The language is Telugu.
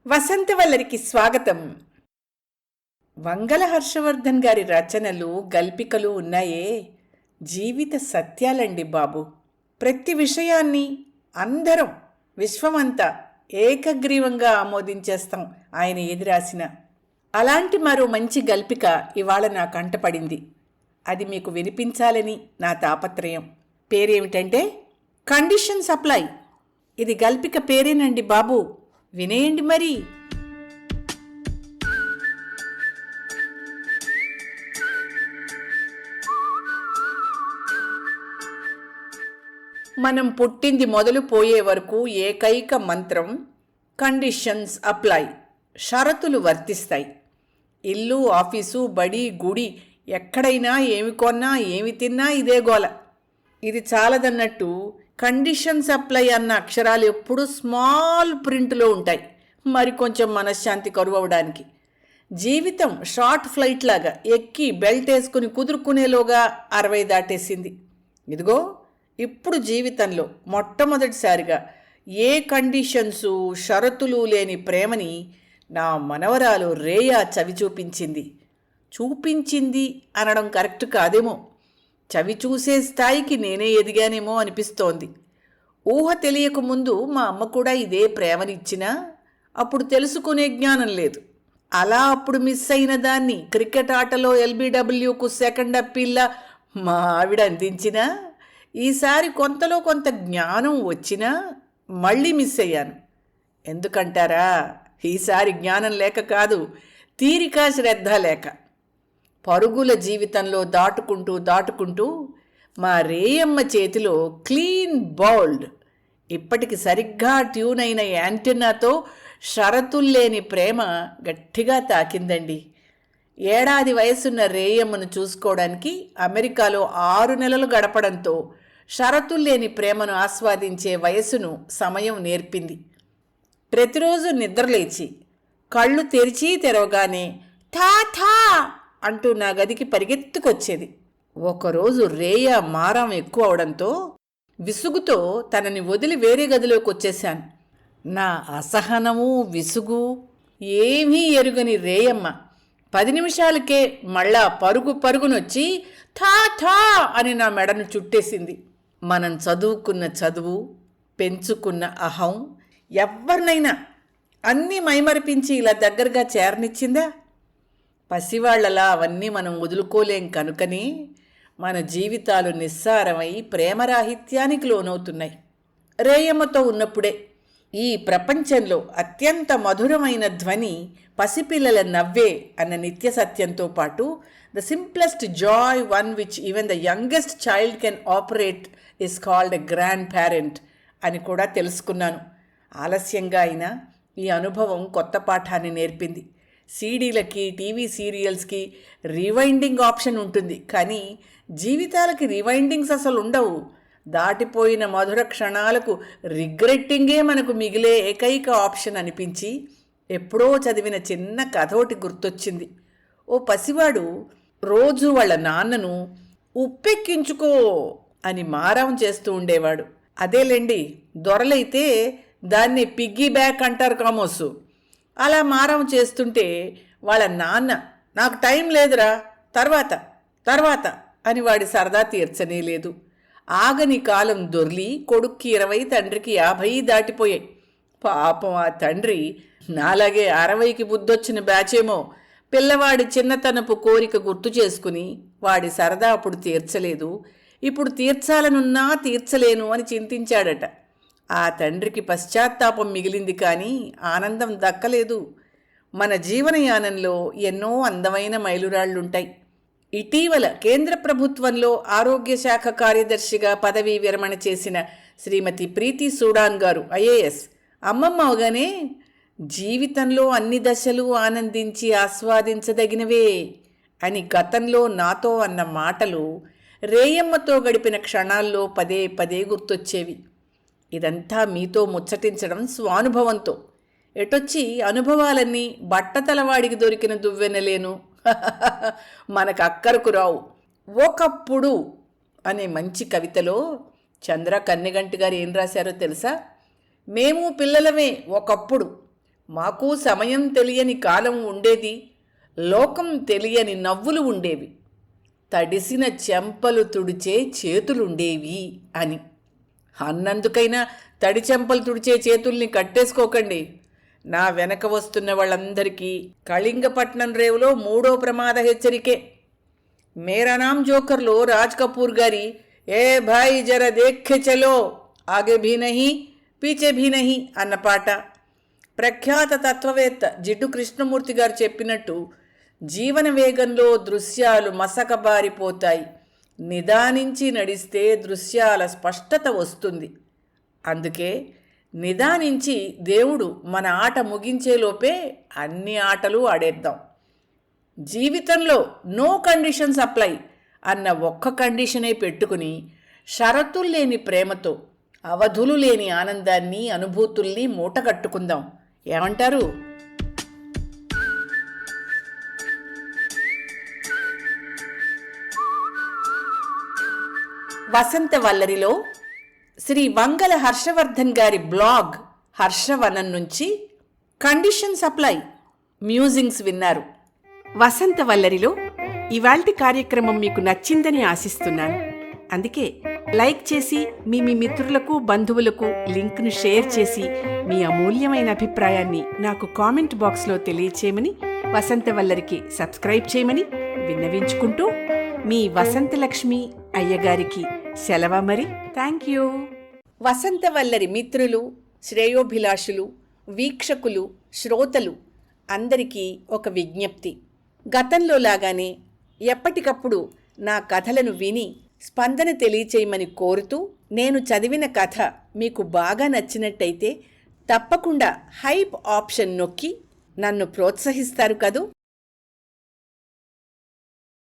వసంతవల్లరికి స్వాగతం. వంగల హర్షవర్ధన్ గారి రచనలు, గల్పికలు ఉన్నాయే జీవిత సత్యాలండి బాబు. ప్రతి విషయాన్ని అందరం, విశ్వమంతా ఏకగ్రీవంగా ఆమోదించేస్తాం ఆయన ఏది రాసిన. అలాంటి మరో మంచి గల్పిక ఇవాళ నా కంటపడింది. అది మీకు వినిపించాలని నా తాపత్రయం. పేరేమిటంటే కండిషన్ సప్లై. ఇది గల్పిక పేరేనండి బాబు, వినేయండి మరి. మనం పుట్టింది మొదలు పోయే వరకు ఏకైక మంత్రం కండిషన్స్ అప్లై. షరతులు వర్తిస్తాయి. ఇల్లు, ఆఫీసు, బడి, గుడి, ఎక్కడైనా ఏమి కొన్నా ఏమి తిన్నా ఇదే గోల. ఇది చాలదన్నట్టు కండిషన్స్ అప్లై అన్న అక్షరాలు ఎప్పుడూ స్మాల్ ప్రింట్లో ఉంటాయి, మరి కొంచెం మనశ్శాంతి కరువవడానికి. జీవితం షార్ట్ ఫ్లైట్ లాగా ఎక్కి బెల్ట్ వేసుకుని కుదురుకునేలోగా 60 దాటేసింది. ఇదిగో ఇప్పుడు జీవితంలో మొట్టమొదటిసారిగా ఏ కండిషన్సు, షరతులు లేని ప్రేమని నా మనవరాలు రేయా చవి చూపించింది అనడం కరెక్ట్ కాదేమో. చవి చూసే స్థాయికి నేనే ఎదిగానేమో అనిపిస్తోంది. ఊహ తెలియకముందు మా అమ్మ కూడా ఇదే ప్రేమనిచ్చినా అప్పుడు తెలుసుకునే జ్ఞానం లేదు. అలా అప్పుడు మిస్ అయిన దాన్ని క్రికెట్ ఆటలో ఎల్బీడబ్ల్యూకు సెకండ్ అప్పీల్లా మా ఆవిడ అందించినా, ఈసారి కొంతలో కొంత జ్ఞానం వచ్చినా మళ్ళీ మిస్ అయ్యాను. ఎందుకంటారా? ఈసారి జ్ఞానం లేక కాదు, తీరిక శ్రద్ధ లేక. పరుగుల జీవితంలో దాటుకుంటూ మా రేయమ్మ చేతిలో క్లీన్ బౌల్డ్, ఇప్పటికి సరిగ్గా ట్యూన్ అయిన యాంటెన్నాతో షరతుల్లేని ప్రేమ గట్టిగా తాకిందండి. ఏడాది వయసున్న రేయమ్మను చూసుకోవడానికి అమెరికాలో 6 నెలలు గడపడంతో షరతుల్లేని ప్రేమను ఆస్వాదించే వయసును సమయం నేర్పింది. ప్రతిరోజు నిద్రలేచి కళ్ళు తెరిచి తెరవగానే ఠా ఠా అంటూ నా గదికి పరిగెత్తుకొచ్చేది. ఒకరోజు రేయ మారం ఎక్కువ అవడంతో విసుగుతో తనని వదిలి వేరే గదిలోకి వచ్చేశాను. నా అసహనము, విసుగు ఏమీ ఎరుగని రేయమ్మ 10 నిమిషాలకే మళ్ళా పరుగునొచ్చి ఠా ఠా అని నా మెడను చుట్టేసింది. మనం చదువుకున్న చదువు, పెంచుకున్న అహం ఎవరినైనా అన్నీ మైమరిపించి ఇలా దగ్గరగా చేరనిచ్చిందా? పసివాళ్లలా అవన్నీ మనం వదులుకోలేం కనుకనే మన జీవితాలు నిస్సారమై ప్రేమరాహిత్యానికి లోనవుతున్నాయి. రేయమ్మతో ఉన్నప్పుడే ఈ ప్రపంచంలో అత్యంత మధురమైన ధ్వని పసిపిల్లల నవ్వే అన్న నిత్య సత్యంతో పాటు the simplest Joy one which even the youngest child can operate is called a grand parent అని కూడా తెలుసుకున్నాను. ఆలస్యంగా అయినా ఈ అనుభవం కొత్త పాఠాన్ని నేర్పింది. సీడీలకి, టీవీ సీరియల్స్కి రివైండింగ్ ఆప్షన్ ఉంటుంది, కానీ జీవితాలకి రివైండింగ్స్ అసలు ఉండవు. దాటిపోయిన మధుర క్షణాలకు రిగ్రెట్టింగే మనకు మిగిలే ఏకైక ఆప్షన్ అనిపించి ఎప్పుడో చదివిన చిన్న కథోటి గుర్తొచ్చింది. ఓ పసివాడు రోజు వాళ్ళ నాన్నను ఉప్పెక్కించుకో అని మారం చేస్తూ ఉండేవాడు. అదేలేండి, దొరలైతే దాన్ని పిగ్గీ బ్యాక్ అంటారు కామోసు. అలా మారం చేస్తుంటే వాళ్ళ నాన్న నాకు టైం లేదురా, తర్వాత అని వాడి సరదా తీర్చనే లేదు. ఆగని కాలం దొర్లి కొడుక్కి 20, తండ్రికి 50 దాటిపోయాయి. పాపం ఆ తండ్రి నాలాగే 60కి బుద్ధొచ్చిన బ్యాచేమో. పిల్లవాడి చిన్నతనపు కోరిక గుర్తు చేసుకుని వాడి సరదా అప్పుడు తీర్చలేదు, ఇప్పుడు తీర్చాలనున్నా తీర్చలేను అని చింతించాడట. ఆ తండ్రికి పశ్చాత్తాపం మిగిలింది, కానీ ఆనందం దక్కలేదు. మన జీవనయానంలో ఎన్నో అందమైన మైలురాళ్లుంటాయి. ఇటీవల కేంద్ర ప్రభుత్వంలో ఆరోగ్య శాఖ కార్యదర్శిగా పదవీ విరమణ చేసిన శ్రీమతి ప్రీతి సూడాన్ గారు ఐఏఎస్ అమ్మమ్మ అవగానే జీవితంలో అన్ని దశలు ఆనందించి ఆస్వాదించదగినవే అని గతంలో నాతో అన్న మాటలు రేయమ్మతో గడిపిన క్షణాల్లో పదే గుర్తొచ్చేవి. ఇదంతా మీతో ముచ్చటించడం స్వానుభవంతో. ఎటొచ్చి అనుభవాలన్నీ బట్టతలవాడికి దొరికిన దువ్వెనలేను, మనకు అక్కరకు రావు. ఒకప్పుడు అనే మంచి కవితలో చంద్ర కన్నెగంటి గారు ఏం రాశారో తెలుసా? మేము పిల్లలమే ఒకప్పుడు, మాకు సమయం తెలియని కాలం ఉండేది, లోకం తెలియని నవ్వులు ఉండేవి, తడిసిన చెంపలు తుడిచే చేతులుండేవి అని. అన్నందుకైనా తడి చెంపలు తుడిచే చేతుల్ని కట్టేసుకోకండి. నా వెనక వస్తున్న వాళ్ళందరికీ కళింగపట్నం రేవులో 3వ ప్రమాద హెచ్చరికే. మేరా నామ్ జోకర్లో రాజ్ కపూర్ గారి ఏ భాయ్ జర దేఖే చలో ఆగే భీ నహీ పీచే భీ నహీ అన్న పాట, ప్రఖ్యాత తత్వవేత్త జిడ్డు కృష్ణమూర్తి గారు చెప్పినట్టు జీవన వేగంలో దృశ్యాలు మసకబారిపోతాయి, నిదానించి నడిస్తే దృశ్యాల స్పష్టత వస్తుంది. అందుకే నిదానించి దేవుడు మన ఆట ముగించేలోపే అన్ని ఆటలు ఆడేద్దాం. జీవితంలో నో కండిషన్స్ అప్లై అన్న ఒక్క కండిషనే పెట్టుకుని షరతులు లేని ప్రేమతో అవధులు లేని ఆనందాన్ని, అనుభూతుల్ని మూటగట్టుకుందాం. ఏమంటారు? వసంత వల్లరిలో శ్రీ వంగల హర్షవర్ధన్ గారి బ్లాగ్ హర్షవనం నుంచి కండిషన్స్ అప్లై మ్యూజింగ్స్ విన్నారు. వసంత వల్లరిలో ఇవాల్టి కార్యక్రమం మీకు నచ్చిందని ఆశిస్తున్నాను. అందుకే లైక్ చేసి మీ మిత్రులకు, బంధువులకు లింక్ను షేర్ చేసి మీ అమూల్యమైన అభిప్రాయాన్ని నాకు కామెంట్ బాక్స్లో తెలియచేయమని, వసంత వల్లరికి సబ్స్క్రైబ్ చేయమని విన్నవించుకుంటూ మీ వసంతలక్ష్మి అయ్యగారికి సెలవు. మరి థ్యాంక్ యూ. వసంత వల్లరి మిత్రులు, శ్రేయోభిలాషులు, వీక్షకులు, శ్రోతలు అందరికీ ఒక విజ్ఞప్తి. గతంలో లాగానే ఎప్పటికప్పుడు నా కథలను విని స్పందన తెలియచేయమని కోరుతూ, నేను చదివిన కథ మీకు బాగా నచ్చినట్టయితే తప్పకుండా హైప్ ఆప్షన్ నొక్కి నన్ను ప్రోత్సహిస్తారు కదూ.